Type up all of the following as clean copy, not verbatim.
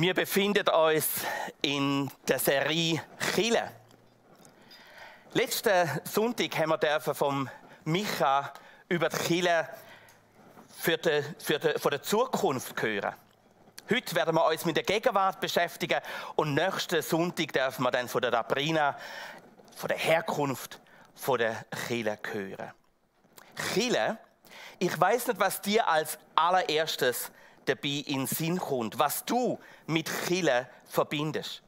Wir befinden uns in der Serie Chile. Letzten Sonntag haben wir vom Micha über die Chile von der Zukunft hören. Heute werden wir uns mit der Gegenwart beschäftigen und nächsten Sonntag dürfen wir dann von der Sabrina, von der Herkunft der Chile hören. Chile, ich weiß nicht, was dir als allererstes dabei in den Sinn kommt, was du mit Chile verbindest.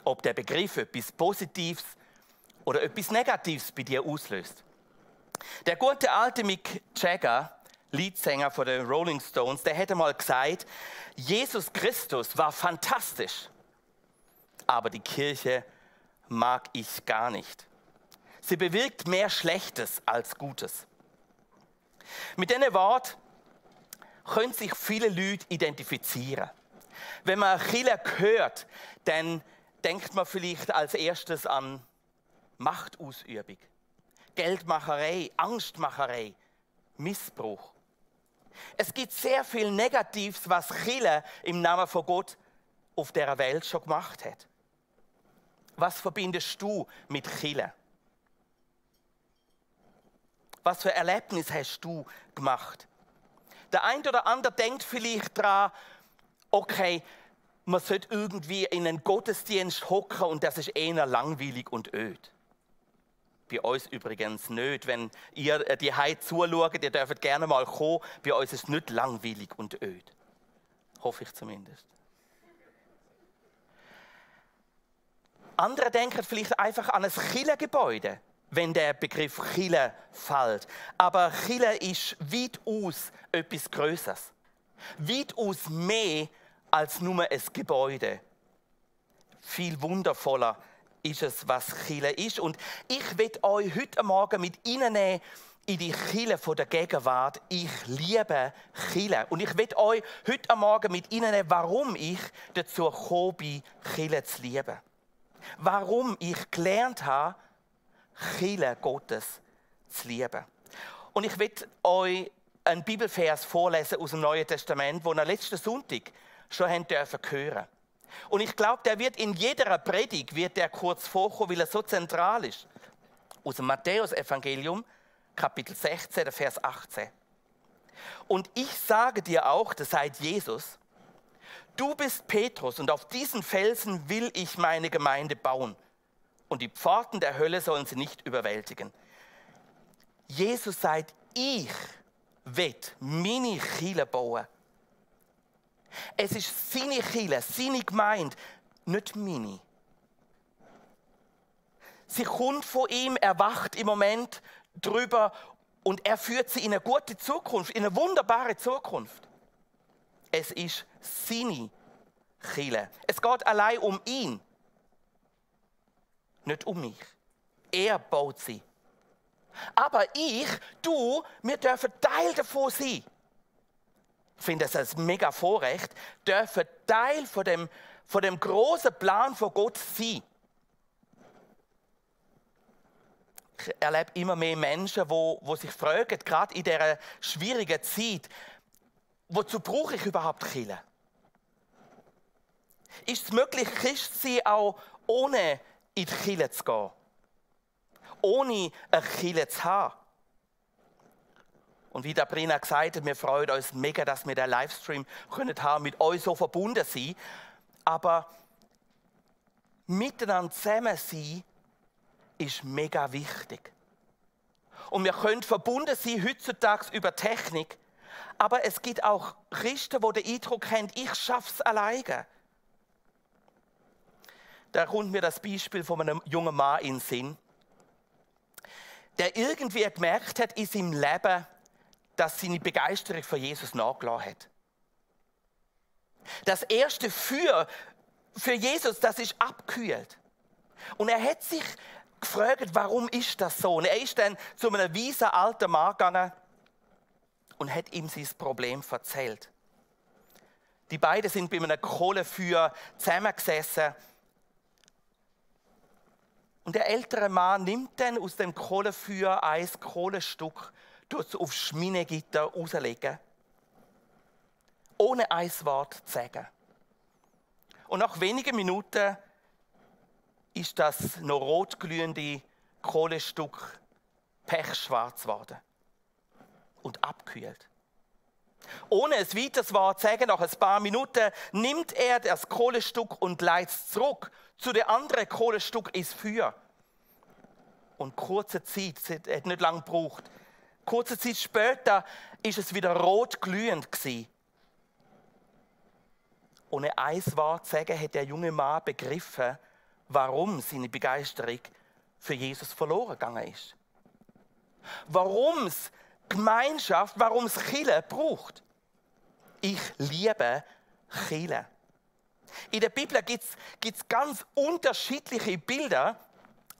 Ob der Begriff etwas Positives oder etwas Negatives bei dir auslöst. Der gute alte Mick Jagger, Leadsänger von den Rolling Stones, der hätte mal gesagt, Jesus Christus war fantastisch, aber die Kirche mag ich gar nicht. Sie bewirkt mehr Schlechtes als Gutes. Mit diesen Worten können sich viele Leute identifizieren. Wenn man Chile hört, dann denkt man vielleicht als erstes an Machtausübung, Geldmacherei, Angstmacherei, Missbrauch. Es gibt sehr viel Negatives, was Chile im Namen von Gott auf dieser Welt schon gemacht hat. Was verbindest du mit Chile? Was für Erlebnis hast du gemacht? Der eine oder andere denkt vielleicht daran, okay, man sollte irgendwie in einen Gottesdienst hocken und das ist eher langweilig und öd. Bei uns übrigens nicht. Wenn ihr die Hause zuschaut, ihr dürft gerne mal kommen. Bei uns ist es nicht langweilig und öd. Hoffe ich zumindest. Andere denken vielleicht einfach an ein Kirchengebäude, wenn der Begriff Chile fällt. Aber Chile ist weitaus etwas Größeres. Weitaus mehr als nur ein Gebäude. Viel wundervoller ist es, was Chile ist. Und ich will euch heute Morgen mit reinnehmen in die Chile von der Gegenwart. Ich liebe Chile. Und ich will euch heute Morgen mit reinnehmen, warum ich dazu gekommen bin, Chile zu lieben. Warum ich gelernt habe, Chile Gottes zu lieben. Und ich will euch einen Bibelvers vorlesen aus dem Neuen Testament, den ihr letzten Sonntag schon hören dürfen. Und ich glaube, der wird in jeder Predigt kurz vorkommen, weil er so zentral ist. Aus dem Matthäus-Evangelium, Kapitel 16, Vers 18. Und ich sage dir auch, das sagt Jesus, du bist Petrus und auf diesen Felsen will ich meine Gemeinde bauen. Und die Pforten der Hölle sollen sie nicht überwältigen. Jesus sagt, ich will meine Kirche bauen. Es ist seine Kirche, seine Gemeinde, nicht meine. Sie kommt von ihm, er wacht im Moment drüber und er führt sie in eine gute Zukunft, in eine wunderbare Zukunft. Es ist seine Kirche. Es geht allein um ihn. Nicht um mich. Er baut sie. Aber wir dürfen Teil davon sein. Ich finde es ein mega Vorrecht, dürfen Teil von dem großen Plan von Gott sein. Ich erlebe immer mehr Menschen, die sich fragen, gerade in dieser schwierigen Zeit, wozu brauche ich überhaupt Kirche? Ist es möglich, Christ zu sein, auch ohne in die Kirche zu gehen? Ohne eine Kirche zu haben? Und wie Sabrina gesagt hat, wir freuen uns mega, dass wir den Livestream mit euch so verbunden sind. Aber miteinander zusammen sein ist mega wichtig. Und wir können verbunden sein heutzutage über Technik. Aber es gibt auch Christen, die den Eindruck haben, ich schaffe es alleine. Da kommt mir das Beispiel von einem jungen Mann in den Sinn, der irgendwie gemerkt hat in seinem Leben, dass seine Begeisterung für Jesus nachgelassen hat. Das erste für Jesus, das ist abgekühlt. Und er hat sich gefragt, warum ist das so? Und er ist dann zu einem weisen alten Mann gegangen und hat ihm sein Problem erzählt. Die beiden sind bei einem Kohlenfeuer zusammengesessen. Und der ältere Mann nimmt dann aus dem Kohlenfeuer ein Kohlenstück, tut es aufs Schminegitter rauslegen, ohne ein Wort zu sagen. Und nach wenigen Minuten ist das noch rotglühende Kohlestück pechschwarz geworden und abgekühlt. Ohne ein weiteres Wort zu sagen, nach ein paar Minuten nimmt er das Kohlestück und leitet es zurück zu dem anderen Kohlestück ins Feuer. Und kurze Zeit, es hat nicht lange gebraucht, kurze Zeit später ist es wieder rotglühend gewesen. Ohne ein Wort zu sagen, hat der junge Mann begriffen, warum seine Begeisterung für Jesus verloren gegangen ist. Warum es Gemeinschaft, warum es Kirche braucht. Ich liebe Kirche. In der Bibel gibt es ganz unterschiedliche Bilder,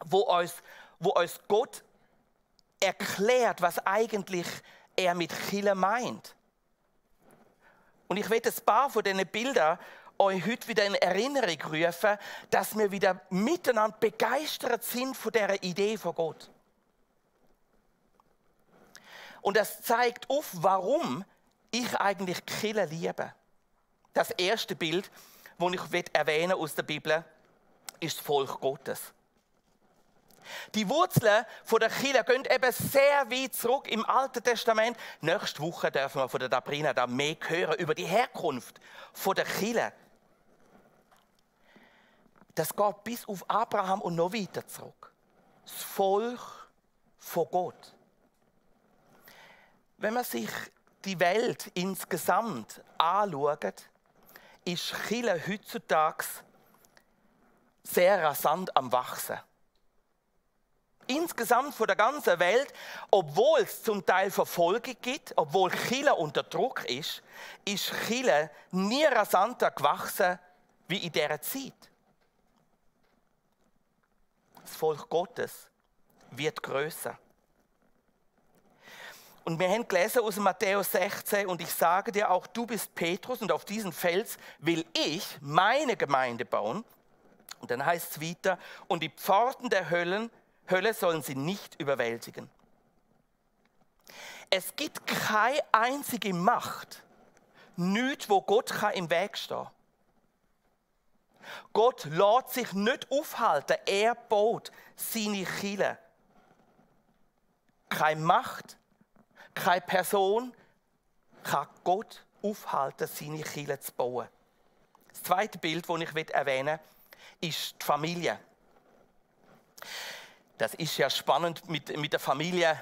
wo uns Gott erklärt, was eigentlich er mit Kirche meint. Und ich werde ein paar von diesen Bildern euch heute wieder in Erinnerung rufen, dass wir wieder miteinander begeistert sind von dieser Idee von Gott. Und das zeigt auf, warum ich eigentlich Kirche liebe. Das erste Bild, das ich erwähnen aus der Bibel, ist das Volk Gottes. Die Wurzeln der Kirche gehen eben sehr weit zurück im Alten Testament. Nächste Woche dürfen wir von der Dabrina da mehr hören über die Herkunft der Kirche. Das geht bis auf Abraham und noch weiter zurück. Das Volk von Gott. Wenn man sich die Welt insgesamt anschaut, ist Kirche heutzutage sehr rasant am Wachsen. Insgesamt von der ganzen Welt, obwohl es zum Teil Verfolgung gibt, obwohl Kirche unter Druck ist Kirche nie rasanter gewachsen wie in dieser Zeit. Das Volk Gottes wird grösser. Und wir haben gelesen aus Matthäus 16, und ich sage dir auch, du bist Petrus, und auf diesen Fels will ich meine Gemeinde bauen. Und dann heißt es weiter, und die Pforten der Hölle sollen sie nicht überwältigen. Es gibt keine einzige Macht, nichts, wo Gott im Weg stehen kann. Gott lässt sich nicht aufhalten, er baut seine Kirche. Keine Macht, keine Person kann Gott aufhalten, seine Kirche zu bauen. Das zweite Bild, das ich erwähnen will, ist die Familie. Das ist ja spannend, mit der Familie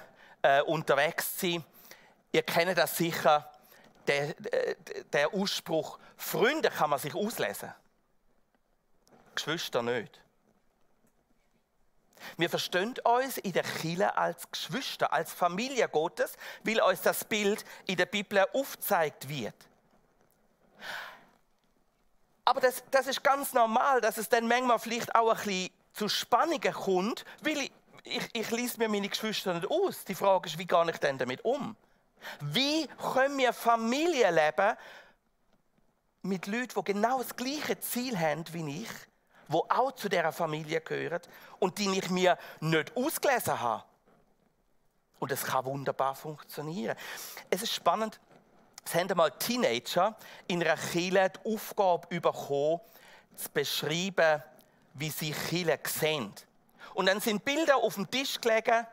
unterwegs zu sein. Ihr kennt das sicher, der Ausspruch, Freunde kann man sich auslesen. Geschwister nicht. Wir verstehen uns in der Kirche als Geschwister, als Familie Gottes, weil uns das Bild in der Bibel aufgezeigt wird. Aber das ist ganz normal, dass es dann manchmal vielleicht auch ein bisschen zu Spannungen kommt, weil ich lese mir meine Geschwister nicht aus. Die Frage ist, wie gehe ich denn damit um? Wie können wir Familie leben mit Leuten, die genau das gleiche Ziel haben wie ich, die auch zu dieser Familie gehören und die ich mir nicht ausgelesen habe? Und es kann wunderbar funktionieren. Es ist spannend, es haben einmal Teenager in einer Kirche die Aufgabe bekommen, zu beschreiben, wie sie Kirche sehen. Und dann sind Bilder auf dem Tisch gelegen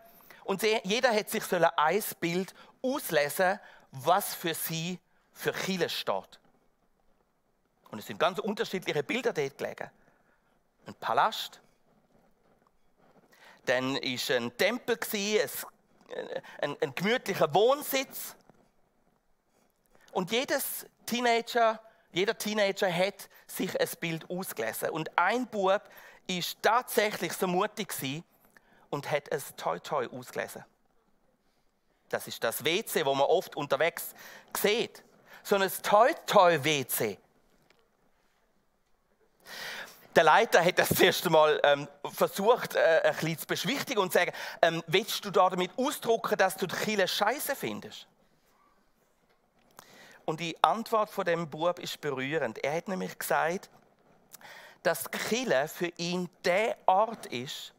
und jeder hat sich ein Bild auslesen, was für sie für Kirche steht. Und es sind ganz unterschiedliche Bilder dort gelegen. Ein Palast, dann war ein Tempel, ein gemütlicher Wohnsitz. Und jeder Teenager hat sich ein Bild ausgelesen. Und ein Bub war tatsächlich so mutig und hat ein Toi-Toi ausgelesen. Das ist das WC, das man oft unterwegs sieht. So ein Toi-Toi-WC. Der Leiter hat das erste Mal versucht, ein bisschen zu beschwichtigen und zu sagen, willst du damit ausdrücken, dass du die Kirche Scheiße findest? Und die Antwort von dem Bub ist berührend. Er hat nämlich gesagt, dass die Kirche für ihn der Ort ist,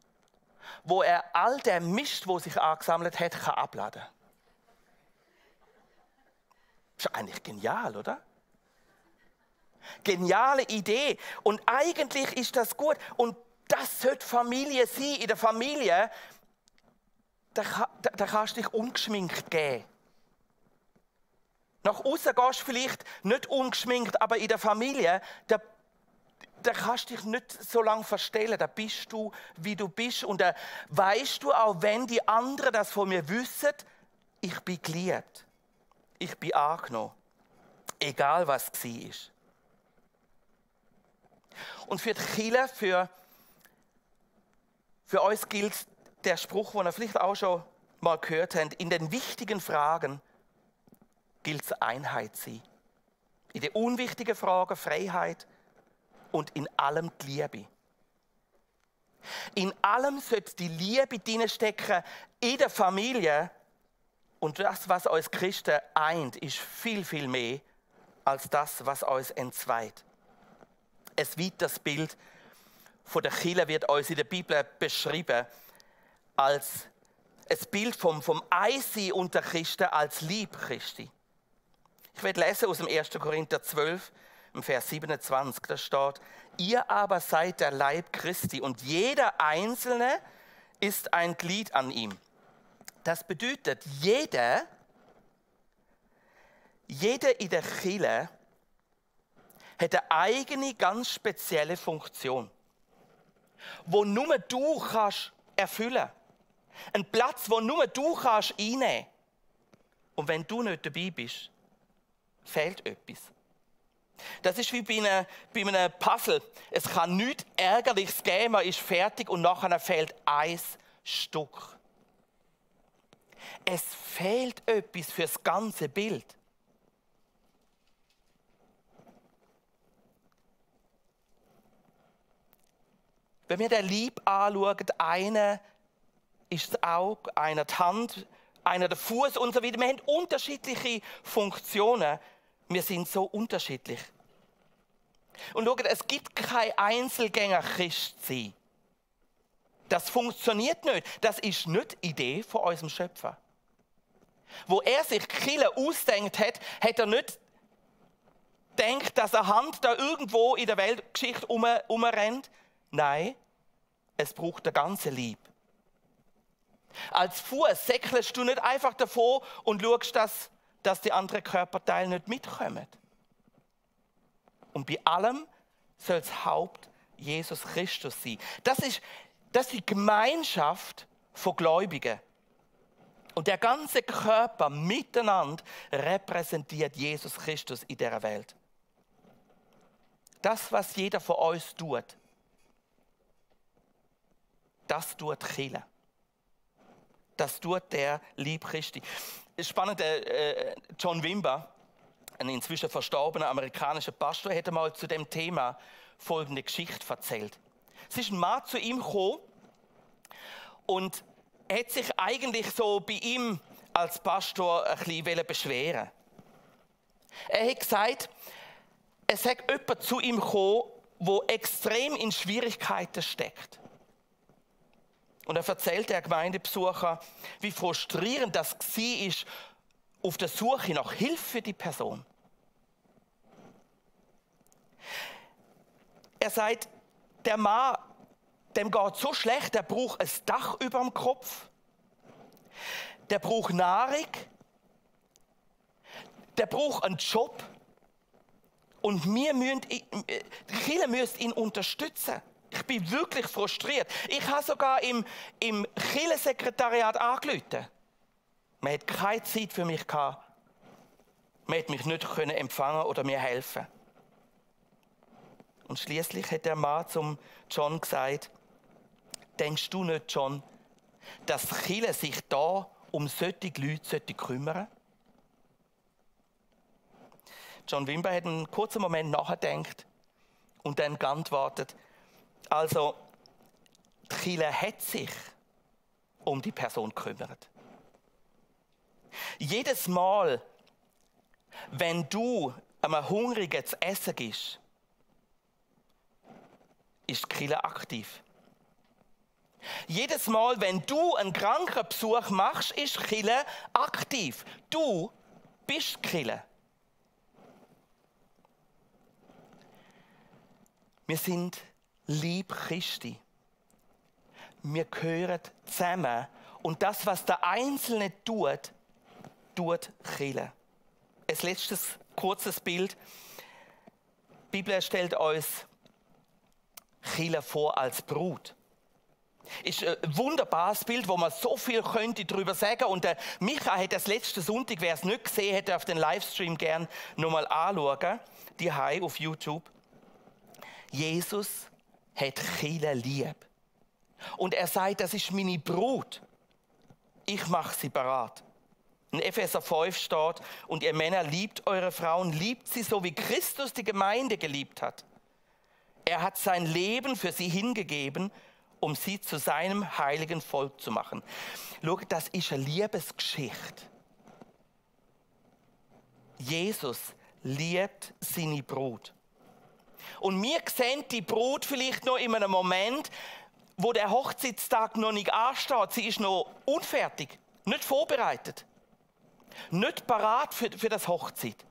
wo er all den Mist, der sich angesammelt hat, abladen kann. Das ist eigentlich genial, oder? Geniale Idee. Und eigentlich ist das gut. Und das sollte Familie sein. In der Familie, da kannst du dich ungeschminkt geben. Nach außen gehst du vielleicht nicht ungeschminkt, aber in der Familie, da kannst du dich nicht so lange verstellen. Da bist du, wie du bist. Und da weißt du, auch wenn die anderen das von mir wissen, ich bin geliebt. Ich bin angenommen. Egal, was es war. Und für die Kirche, für uns gilt der Spruch, den ihr vielleicht auch schon mal gehört habt, in den wichtigen Fragen gilt es Einheit sein. In den unwichtigen Fragen Freiheit und in allem die Liebe. In allem sollte die Liebe drinstecken in der Familie. Und das, was uns Christen eint, ist viel, viel mehr als das, was uns entzweit. Ein weiteres Bild von der Kirche wird uns in der Bibel beschrieben als ein Bild vom Einsein unter Christen als Lieb Christi. Ich werde lesen aus dem 1. Korinther 12, im Vers 27, da steht: Ihr aber seid der Leib Christi und jeder Einzelne ist ein Glied an ihm. Das bedeutet, jeder in der Kirche hat eine eigene, ganz spezielle Funktion, wo nur du kannst erfüllen. Ein Platz, wo nur du kannst einnehmen. Und wenn du nicht dabei bist, fehlt etwas. Das ist wie bei einem Puzzle. Es kann nichts Ärgerliches geben, man ist fertig und nachher fehlt ein Stück. Es fehlt etwas für das ganze Bild. Wenn wir den Leib anschauen, einer ist das Auge, einer die Hand, einer der Fuß und so weiter. Wir haben unterschiedliche Funktionen. Wir sind so unterschiedlich. Und schaut, es gibt kein Einzelgänger-Christsein. Das funktioniert nicht. Das ist nicht die Idee von unserem Schöpfer. Wo er sich Kirche ausdenkt hat, hat er nicht gedacht, dass eine Hand da irgendwo in der Weltgeschichte umrennt. Nein, es braucht den ganzen Leib. Als Fuß säckelst du nicht einfach davon und schaust, dass die anderen Körperteile nicht mitkommen. Und bei allem soll das Haupt Jesus Christus sein. Das ist die Gemeinschaft von Gläubigen. Und der ganze Körper miteinander repräsentiert Jesus Christus in dieser Welt. Das, was jeder von uns tut, das tut die Kirche. Das tut der Leib Christi. Spannend, John Wimber, ein inzwischen verstorbener amerikanischer Pastor, hat einmal zu dem Thema folgende Geschichte erzählt. Es ist ein Mann zu ihm gekommen und hat sich eigentlich so bei ihm als Pastor ein bisschen beschweren. Er hat gesagt, es sei jemand zu ihm gekommen, der extrem in Schwierigkeiten steckt. Und er erzählte der Gemeindebesucher, wie frustrierend das war, auf der Suche nach Hilfe für die Person. Er sagt, der Mann, dem geht so schlecht, der braucht ein Dach über dem Kopf, der braucht Nahrung, der braucht einen Job und die Kirche müssen ihn unterstützen. Ich bin wirklich frustriert. Ich habe sogar im Kirchensekretariat angerufen. Man hat keine Zeit für mich gehabt. Man hat mich nicht empfangen oder mir helfen. Und schließlich hat der Mann zum John gesagt: Denkst du nicht, John, dass die Kirche sich da um solche Leute kümmern sollte? John Wimber hat einen kurzen Moment nachgedacht und dann geantwortet: Also, die Kirche hat sich um die Person gekümmert. Jedes Mal, wenn du einem Hungrigen zu essen gibst, ist die Kirche aktiv. Jedes Mal, wenn du einen Krankenbesuch machst, ist die Kirche aktiv. Du bist die Kirche. Wir sind Leib Christi. Wir gehören zusammen. Und das, was der Einzelne tut, tut Kirche. Ein letztes kurzes Bild. Die Bibel stellt uns Kirche vor als Brut. Ist ein wunderbares Bild, wo man so viel könnte darüber sagen. Und der Micha hat das letzte Sonntag, wer es nicht gesehen hat, auf den Livestream gerne nochmal anschauen. Die auf YouTube. Jesus hat Kirche lieb. Und er sagt, das ist meine Brut. Ich mache sie parat. In Epheser 5 steht, und ihr Männer liebt eure Frauen, liebt sie so, wie Christus die Gemeinde geliebt hat. Er hat sein Leben für sie hingegeben, um sie zu seinem heiligen Volk zu machen. Schau, das ist eine Liebesgeschichte. Jesus liebt seine Brut. Und wir sehen die Brut vielleicht noch in einem Moment, wo der Hochzeitstag noch nicht ansteht. Sie ist noch unfertig, nicht vorbereitet, nicht parat für das Hochzeit.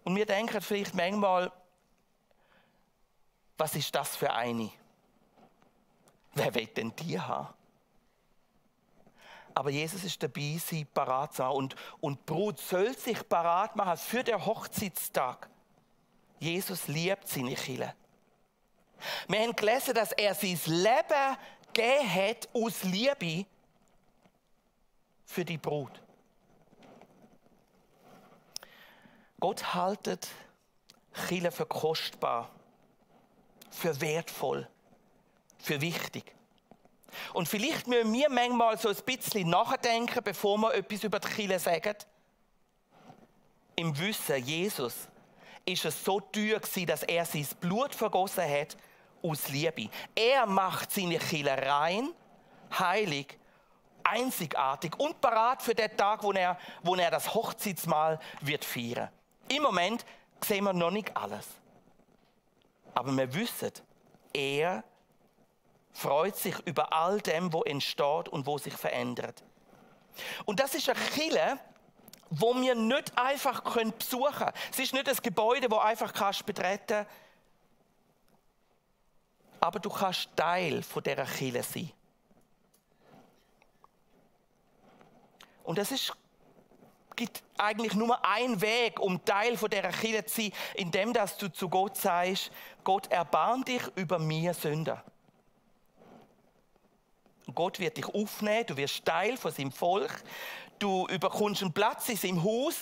Und wir denken vielleicht manchmal, was ist das für eine? Wer will denn die haben? Aber Jesus ist dabei, sie parat zu machen. Und die Brut soll sich parat machen für den Hochzeitstag. Jesus liebt seine Kirche. Wir haben gelesen, dass er sein Leben gegeben hat aus Liebe für die Brut. Gott haltet Kirche für kostbar, für wertvoll, für wichtig. Und vielleicht müssen wir manchmal so ein bisschen nachdenken, bevor wir etwas über die Kirche sagen. Im Wissen, Jesus ist es so teuer gewesen, dass er sein Blut vergossen hat aus Liebe. Er macht seine Kirche rein, heilig, einzigartig und parat für den Tag, wo er das Hochzeitsmahl wird feiern. Im Moment sehen wir noch nicht alles. Aber wir wissen, er freut sich über all dem, was entsteht und was sich verändert. Und das ist eine Kirche, wo wir nicht einfach besuchen können. Es ist nicht ein Gebäude, das einfach betreten kannst. Aber du kannst Teil von dieser Kirche sein. Und es gibt eigentlich nur einen Weg, um Teil von dieser Kirche zu sein, indem du zu Gott sagst, Gott, erbarm dich über mir Sünder. Gott wird dich aufnehmen, du wirst Teil von seinem Volk, du bekommst einen Platz in seinem Haus,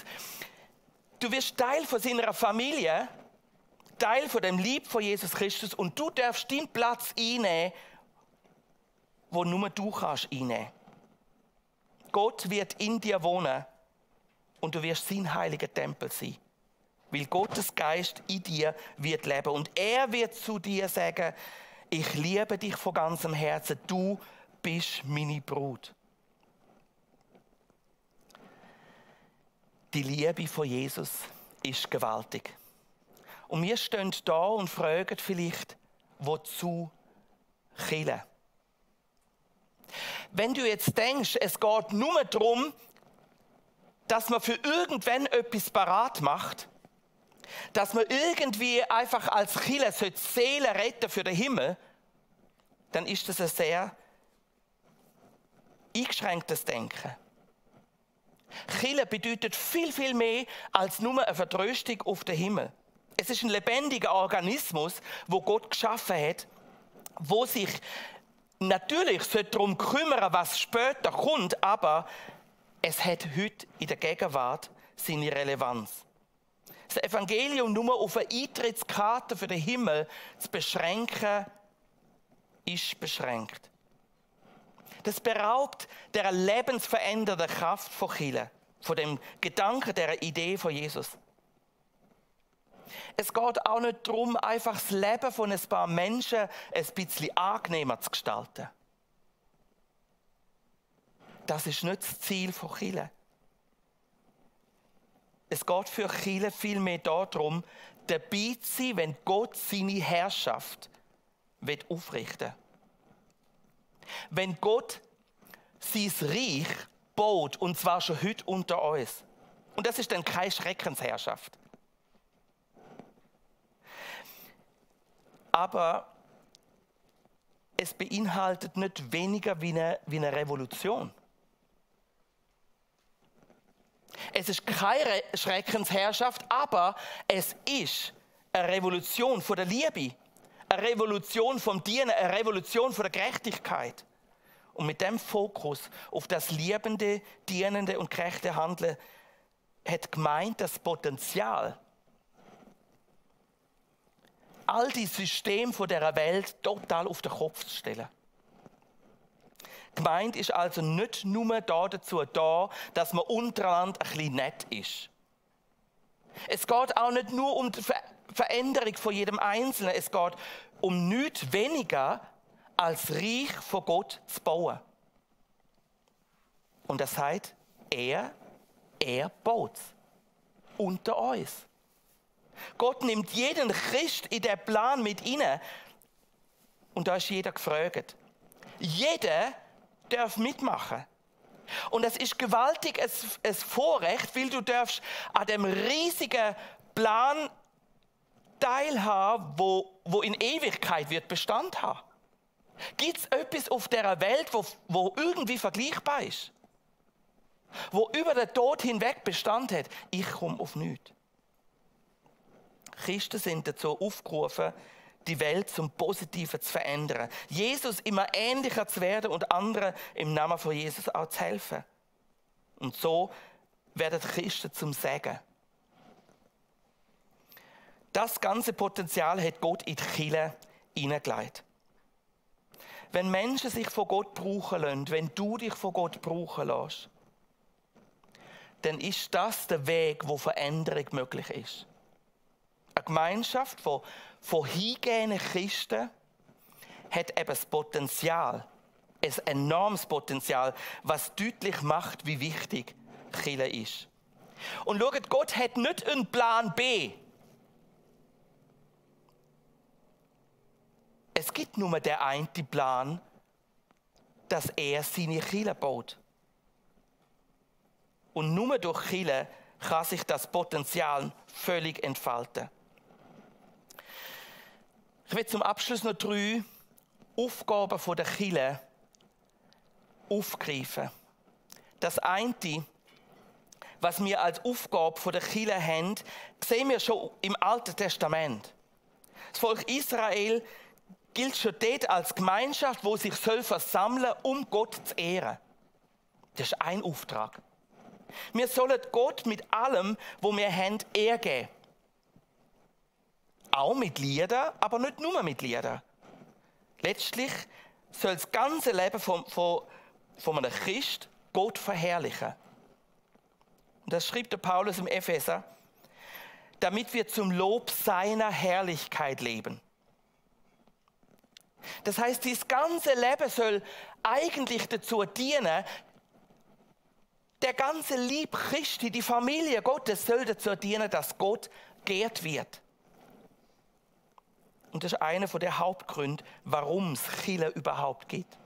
du wirst Teil von seiner Familie, Teil von dem Lieb von Jesus Christus und du darfst deinen Platz einnehmen, wo nur du kannst einnehmen. Gott wird in dir wohnen und du wirst sein heiliger Tempel sein, weil Gottes Geist in dir wird leben und er wird zu dir sagen, ich liebe dich von ganzem Herzen, du bist meine Brut. Die Liebe von Jesus ist gewaltig. Und wir stehen da und fragen vielleicht, wozu Kirche? Wenn du jetzt denkst, es geht nur darum, dass man für irgendwann etwas parat macht, dass man irgendwie einfach als Kirche Seelen retten für den Himmel, dann ist das ein sehr eingeschränktes Denken. Kirche bedeutet viel, viel mehr als nur eine Vertröstung auf den Himmel. Es ist ein lebendiger Organismus, wo Gott geschaffen hat, wo sich natürlich darum kümmern, was später kommt, aber es hat heute in der Gegenwart seine Relevanz. Das Evangelium nur auf eine Eintrittskarte für den Himmel zu beschränken, ist beschränkt. Das beraubt der lebensverändernden Kraft von Kirche, von dem Gedanken, der Idee von Jesus. Es geht auch nicht darum, einfach das Leben von ein paar Menschen ein bisschen angenehmer zu gestalten. Das ist nicht das Ziel von Kirche. Es geht für Kirche vielmehr darum, dabei zu sein, wenn Gott seine Herrschaft aufrichten will. Wenn Gott sein Reich baut, und zwar schon heute unter uns. Und das ist dann keine Schreckensherrschaft. Aber es beinhaltet nicht weniger wie eine Revolution. Es ist keine Schreckensherrschaft, aber es ist eine Revolution von der Liebe, eine Revolution vom Dienen, eine Revolution von der Gerechtigkeit. Und mit dem Fokus auf das liebende, dienende und gerechte Handeln hat gemeint das Potenzial, all die Systeme dieser Welt total auf den Kopf zu stellen. Gemeint ist also nicht nur dazu da, dass man untereinander ein bisschen nett ist. Es geht auch nicht nur um die Veränderung von jedem Einzelnen. Es geht um nichts weniger, als Reich von Gott zu bauen. Und er sagt, er baut es. Unter uns. Gott nimmt jeden Christ in den Plan mit rein. Und da ist jeder gefragt. Jeder darf mitmachen. Und es ist gewaltig ein Vorrecht, weil du darfst an dem riesigen Plan teilhaben, wo in Ewigkeit wird Bestand haben. Gibt es etwas auf dieser Welt, wo irgendwie vergleichbar ist? Wo über den Tod hinweg Bestand hat? Ich komme auf nichts. Christen sind dazu aufgerufen, die Welt zum Positiven zu verändern. Jesus immer ähnlicher zu werden und anderen im Namen von Jesus auch zu helfen. Und so werden Christen zum Segen. Das ganze Potenzial hat Gott in die Kirche hineingelegt. Wenn Menschen sich von Gott brauchen lassen, wenn du dich von Gott brauchen lässt, dann ist das der Weg, wo Veränderung möglich ist. Eine Gemeinschaft von hingegebenen Christen hat eben das Potenzial, ein enormes Potenzial, was deutlich macht, wie wichtig Kirche ist. Und schaut, Gott hat nicht einen Plan B. Es gibt nur den einen Plan, dass er seine Kirche baut. Und nur durch Kirche kann sich das Potenzial völlig entfalten. Ich will zum Abschluss noch 3 Aufgaben der Kirche aufgreifen. Das eine, was wir als Aufgabe der Kirche haben, sehen wir schon im Alten Testament. Das Volk Israel gilt schon dort als Gemeinschaft, wo sich versammeln soll, um Gott zu ehren. Das ist ein Auftrag. Wir sollen Gott mit allem, was wir haben, Ehre geben. Auch mit Liedern, aber nicht nur mit Liedern. Letztlich soll das ganze Leben von einem Christ Gott verherrlichen. Und das schreibt der Paulus im Epheser, damit wir zum Lob seiner Herrlichkeit leben. Das heißt, dieses ganze Leben soll eigentlich dazu dienen, der ganze Lieb Christi, die Familie Gottes soll dazu dienen, dass Gott geehrt wird. Und das ist einer der Hauptgründe, warum es Kirche überhaupt gibt.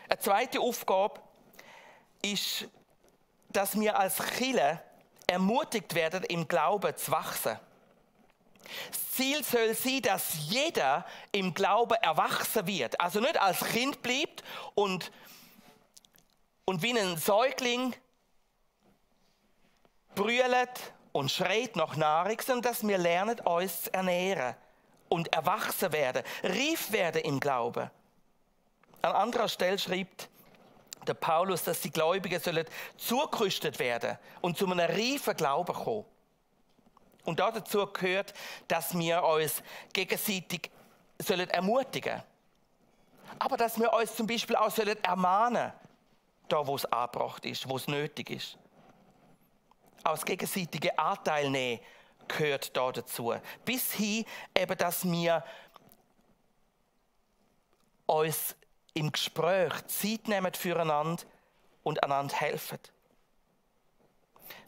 Eine zweite Aufgabe ist, dass wir als Kirche ermutigt werden, im Glauben zu wachsen. Das Ziel soll sein, dass jeder im Glauben erwachsen wird. Also nicht als Kind bleibt und wie ein Säugling brüllt und schreit nach Nahrung, sondern dass wir lernen, uns zu ernähren und erwachsen werden, reif werden im Glauben. An anderer Stelle schreibt der Paulus, dass die Gläubigen sollen zugerüstet werden und zu einem reifen Glauben kommen. Und dazu gehört, dass wir uns gegenseitig ermutigen sollen. Aber dass wir uns zum Beispiel auch ermahnen sollen, da wo es angebracht ist, wo es nötig ist. Auch das gegenseitige Anteil nehmen gehört dazu. Bis hin, eben, dass wir uns im Gespräch Zeit nehmen füreinander und einander helfen.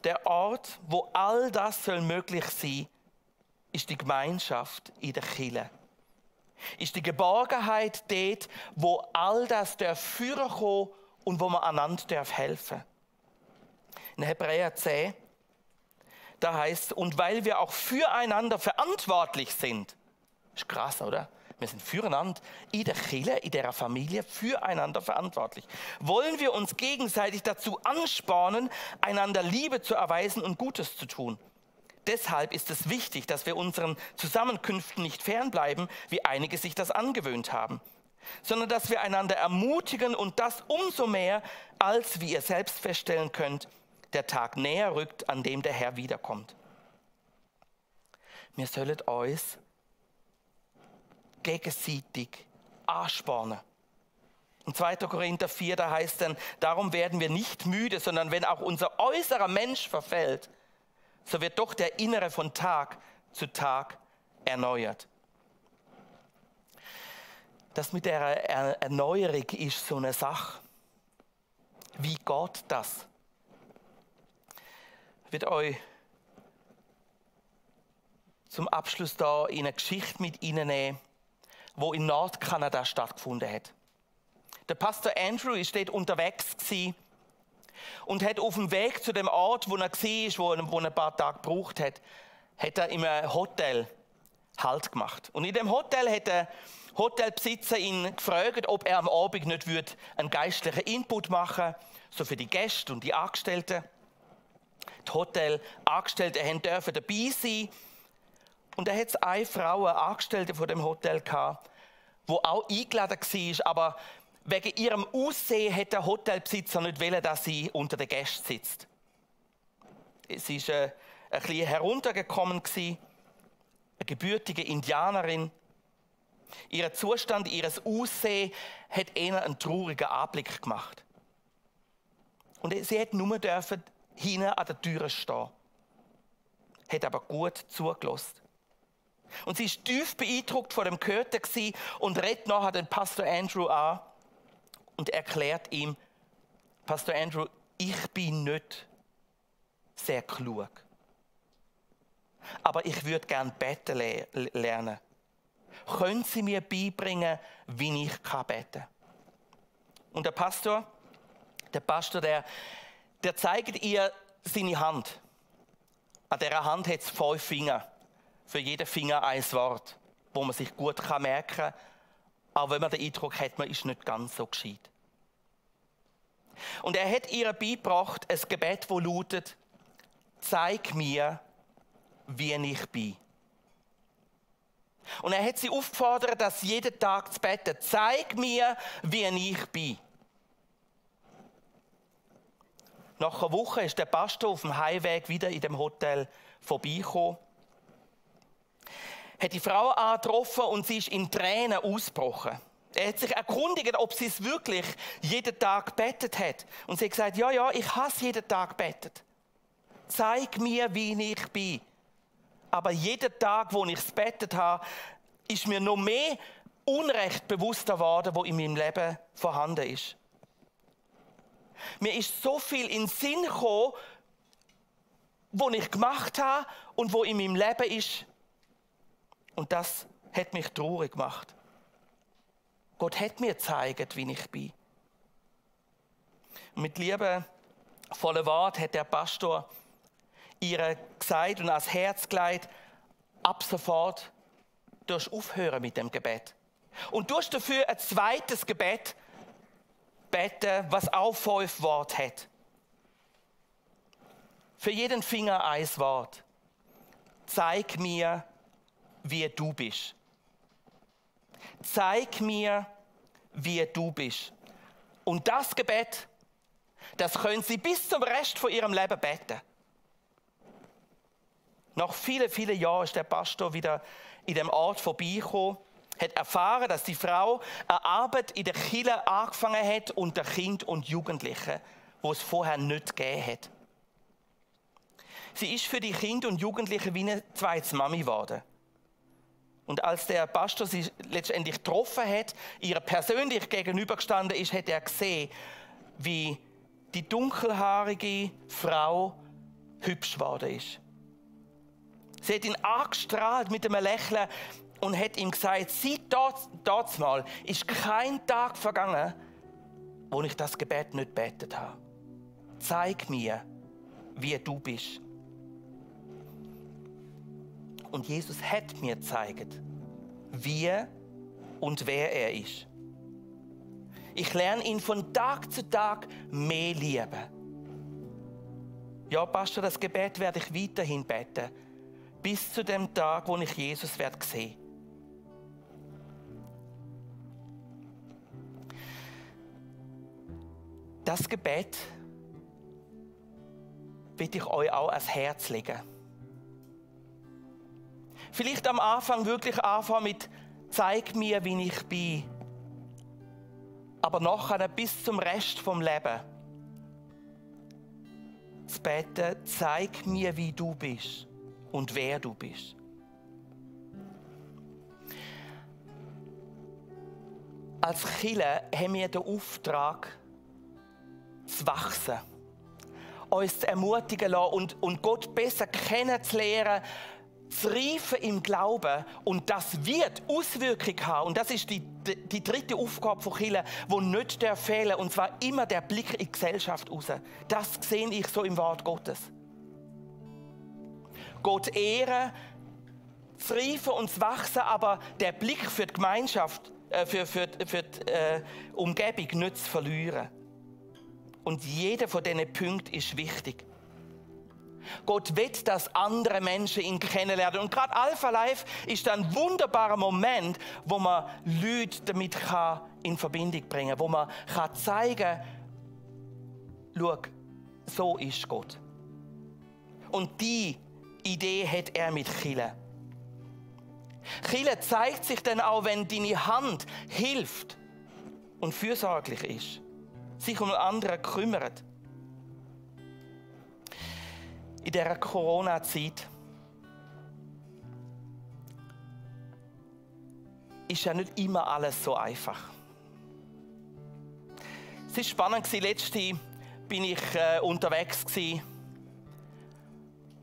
Der Ort, wo all das möglich sein soll, ist die Gemeinschaft in der Kirche. Ist die Geborgenheit dort, wo all das führen kann und wo man einander helfen darf. In Hebräer 10, Da heißt, und weil wir auch füreinander verantwortlich sind. Ist krass, oder? Wir sind füreinander in der Kirche, in der Familie, füreinander verantwortlich. Wollen wir uns gegenseitig dazu anspornen, einander Liebe zu erweisen und Gutes zu tun. Deshalb ist es wichtig, dass wir unseren Zusammenkünften nicht fernbleiben, wie einige sich das angewöhnt haben, sondern dass wir einander ermutigen und das umso mehr, als, wie ihr selbst feststellen könnt, der Tag näher rückt, an dem der Herr wiederkommt. Wir sollen uns gegenseitig anspornen. In 2. Korinther 4, da heißt dann, darum werden wir nicht müde, sondern wenn auch unser äußerer Mensch verfällt, so wird doch der innere von Tag zu Tag erneuert. Das mit der Erneuerung ist so eine Sache. Wie geht das? Ich werde euch zum Abschluss da in eine Geschichte mit reinnehmen, die in Nordkanada stattgefunden hat. Der Pastor Andrew ist dort unterwegs gewesen und hat auf dem Weg zu dem Ort, wo er war, wo er ein paar Tage gebraucht hat, hat er in einem Hotel Halt gemacht. Und in dem Hotel hat der Hotelbesitzer ihn gefragt, ob er am Abend nicht einen geistlichen Input machen würde, so für die Gäste und die Angestellten. Die Hotelangestellten dürfen dabei sein. Und er hat eine Frau, eine Angestellte von dem Hotel gehabt, die auch eingeladen war, aber wegen ihrem Aussehen hat der Hotelbesitzer nicht wollen, dass sie unter den Gästen sitzt. Sie war ein bisschen heruntergekommen, eine gebürtige Indianerin. Ihr Zustand, ihr Aussehen hat eher einen traurigen Anblick gemacht. Und sie hat nur hinten an der Tür stehen. Hat aber gut zugelassen. Und sie war tief beeindruckt von dem Gehörten und redet nachher den Pastor Andrew an und erklärt ihm, Pastor Andrew, ich bin nicht sehr klug. Aber ich würde gerne beten lernen. Können Sie mir beibringen, wie ich beten kann? Und der Pastor, der zeigt ihr seine Hand. An dieser Hand hat es 5 Finger. Für jeden Finger ein Wort, wo man sich gut merken kann, auch wenn man den Eindruck hat, man ist nicht ganz so gescheit. Und er hat ihr beigebracht, ein Gebet, das lautet, zeig mir, wie ich bin. Und er hat sie aufgefordert, das jeden Tag zu beten. Zeig mir, wie ich bin. Nach einer Woche ist der Pastor auf dem Heimweg wieder in dem Hotel vorbeigekommen. Hat die Frau angetroffen und sie ist in Tränen ausgebrochen. Er hat sich erkundigt, ob sie es wirklich jeden Tag gebetet hat. Und sie hat gesagt, ja, ich habe es jeden Tag gebetet. Zeig mir, wie ich bin. Aber jeden Tag, wo ich es gebetet habe, ist mir noch mehr Unrecht bewusst geworden, das in meinem Leben vorhanden ist. Mir ist so viel in den Sinn gekommen, was ich gemacht habe und was in meinem Leben ist. Und das hat mich traurig gemacht. Gott hat mir gezeigt, wie ich bin. Und mit liebevollen Worten hat der Pastor ihr gesagt und ans Herz gelegt, ab sofort darfst du aufhören mit dem Gebet. Und du darfst dafür ein zweites Gebet beten, was auch 5 Worte hat. Für jeden Finger ein Wort. Zeig mir, wie du bist. Zeig mir, wie du bist. Und das Gebet, das können sie bis zum Rest von ihrem Leben beten. Nach vielen, vielen Jahren ist der Pastor wieder in dem Ort vorbeigekommen, hat erfahren, dass die Frau eine Arbeit in der Kirche angefangen hat unter Kindern und Jugendlichen, wo es vorher nicht gegeben hat. Sie ist für die Kinder und Jugendlichen wie eine zweite Mami geworden. Und als der Pastor sie letztendlich getroffen hat, ihr persönlich gegenübergestanden ist, hat er gesehen, wie die dunkelhaarige Frau hübsch geworden ist. Sie hat ihn angestrahlt mit einem Lächeln und hat ihm gesagt, seit dort mal ist kein Tag vergangen, wo ich das Gebet nicht gebetet habe. Zeig mir, wie du bist. Und Jesus hat mir gezeigt, wie und wer er ist. Ich lerne ihn von Tag zu Tag mehr lieben. Ja, Pastor, das Gebet werde ich weiterhin beten, bis zu dem Tag, wo ich Jesus werde sehen. Das Gebet will ich euch auch ans Herz legen. Vielleicht am Anfang wirklich anfangen mit «Zeig mir, wie ich bin». Aber nachher bis zum Rest vom Leben zu beten, «Zeig mir, wie du bist und wer du bist». Als Kirche haben wir den Auftrag, zu wachsen, uns zu ermutigen lassen und Gott besser kennenzulernen, zu reifen im Glauben. Und das wird Auswirkungen haben. Und das ist die dritte Aufgabe von Kirche, die nicht fehlen darf. Und zwar immer der Blick in die Gesellschaft raus. Das sehe ich so im Wort Gottes. Gott ehren, zu reifen und zu wachsen, aber der Blick für die Gemeinschaft, für die Umgebung nicht zu verlieren. Und jeder von diesen Punkten ist wichtig. Gott will, dass andere Menschen ihn kennenlernen. Und gerade Alpha Life ist ein wunderbarer Moment, wo man Leute damit in Verbindung bringen kann. Wo man zeigen kann, schau, so ist Gott. Und diese Idee hat er mit Kirche. Kirche zeigt sich dann auch, wenn deine Hand hilft und fürsorglich ist, sich um andere kümmert. In dieser Corona-Zeit ist ja nicht immer alles so einfach. Es war spannend, letztens bin ich unterwegs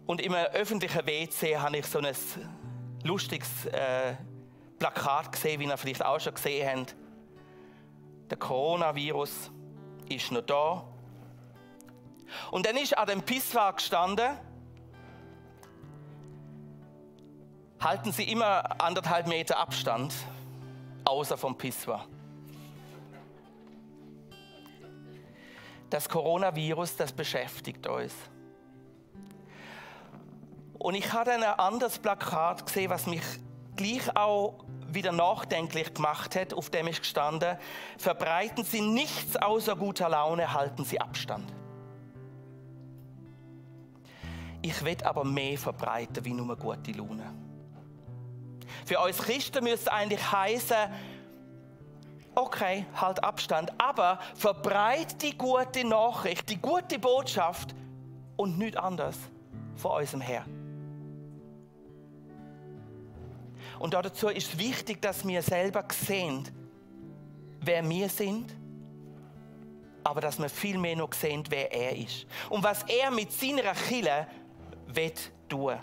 und im öffentlichen WC habe ich so ein lustiges Plakat gesehen, wie ihr vielleicht auch schon gesehen habt. Der Coronavirus ist noch da. Und dann ist an dem Pisswag gestanden, halten Sie immer 1,5 Meter Abstand, außer vom Pisswag. Das Coronavirus, das beschäftigt uns. Und ich habe dann ein anderes Plakat gesehen, was mich gleich auch wieder nachdenklich gemacht hat, auf dem ist gestanden: Verbreiten Sie nichts außer guter Laune, halten Sie Abstand. Ich will aber mehr verbreiten wie nur gute Laune. Für uns Christen müsste es eigentlich heißen, okay, halt Abstand, aber verbreite die gute Nachricht, die gute Botschaft und nichts anderes von unserem Herrn. Und dazu ist es wichtig, dass wir selber sehen, wer wir sind, aber dass wir viel mehr noch sehen, wer er ist. Und was er mit seiner Kirche will tun.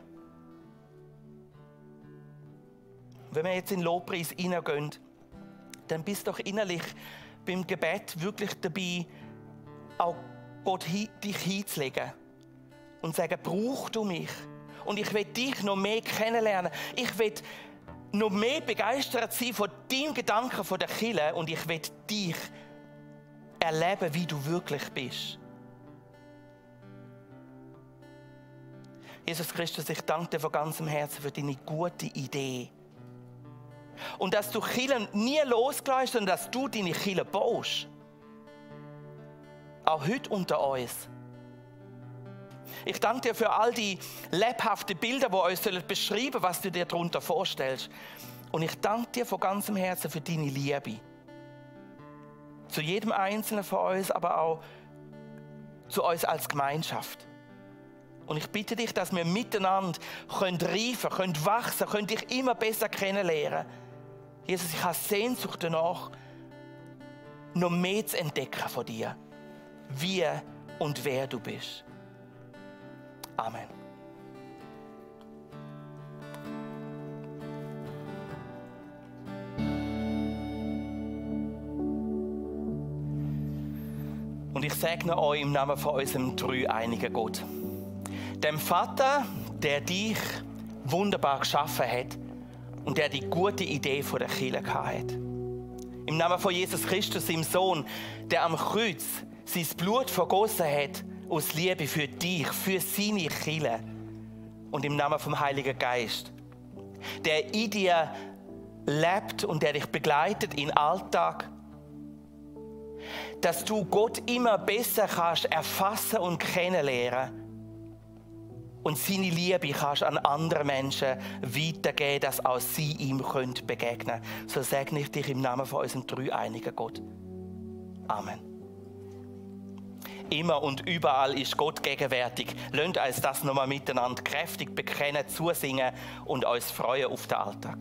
Wenn wir jetzt in den Lobpreis hineingehen, dann bist du doch innerlich beim Gebet wirklich dabei, auch Gott dich hinzulegen und sagen, brauch du mich. Und ich will dich noch mehr kennenlernen. Ich will noch mehr begeistert sein von deinem Gedanken von der Kirche und ich will dich erleben, wie du wirklich bist. Jesus Christus, ich danke dir von ganzem Herzen für deine gute Idee. Und dass du Kirche nie loslässt, sondern dass du deine Kirche baust. Auch heute unter uns. Ich danke dir für all die lebhaften Bilder, die uns beschreiben sollen, was du dir darunter vorstellst. Und ich danke dir von ganzem Herzen für deine Liebe. Zu jedem Einzelnen von uns, aber auch zu uns als Gemeinschaft. Und ich bitte dich, dass wir miteinander reifen können, wachsen können, dich immer besser kennenlernen. Jesus, ich habe Sehnsucht danach, noch mehr zu entdecken von dir, wie und wer du bist. Amen. Und ich segne euch im Namen von unserem dreieinigen Gott. Dem Vater, der dich wunderbar geschaffen hat und der die gute Idee von der Kirche hat. Im Namen von Jesus Christus, seinem Sohn, der am Kreuz sein Blut vergossen hat, aus Liebe für dich, für seine Kirche. Und im Namen vom Heiligen Geist, der in dir lebt und der dich begleitet in den Alltag, dass du Gott immer besser kannst erfassen und kennenlernen und seine Liebe kannst an andere Menschen weitergeben, dass auch sie ihm begegnen können. So segne ich dich im Namen von unserem dreieinigen Gott. Amen. Immer und überall ist Gott gegenwärtig. Lasst uns das nochmal miteinander kräftig bekennen, zusingen und uns freuen auf den Alltag.